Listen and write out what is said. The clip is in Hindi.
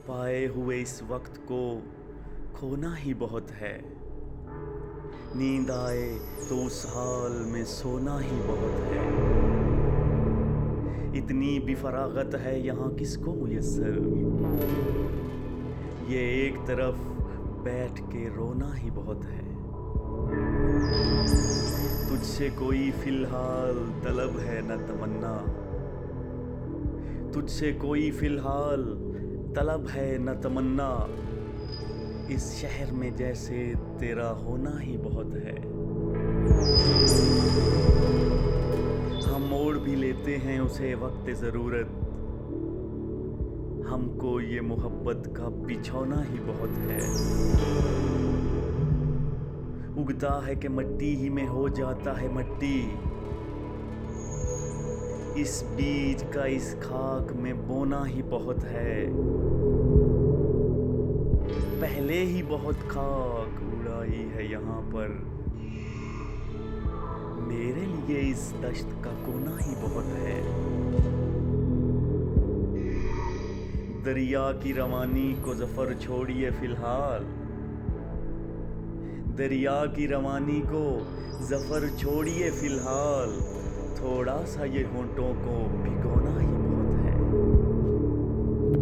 पाए हुए इस वक्त को खोना ही बहुत है। नींद आए तो उस हाल में सोना ही बहुत है। इतनी भी फरागत है यहाँ किसको मुयस्सर, ये एक तरफ बैठ के रोना ही बहुत है। तुझसे कोई फिलहाल तलब है न तमन्ना, तुझसे कोई फिलहाल तलब है न तमन्ना, इस शहर में जैसे तेरा होना ही बहुत है। हम मोड़ भी लेते हैं उसे वक्त ज़रूरत, हमको ये मोहब्बत का बिछौना ही बहुत है। उगता है कि मिट्टी ही में हो जाता है मट्टी, इस बीज का इस खाक में बोना ही बहुत है। पहले ही बहुत खाक उड़ाई है यहाँ पर, मेरे लिए इस दश्त का कोना ही बहुत है। दरिया की रवानी को ज़फ़र छोड़िए फ़िलहाल, दरिया की रवानी को ज़फ़र छोड़िए फ़िलहाल, थोड़ा सा ये होंठों को भिगोना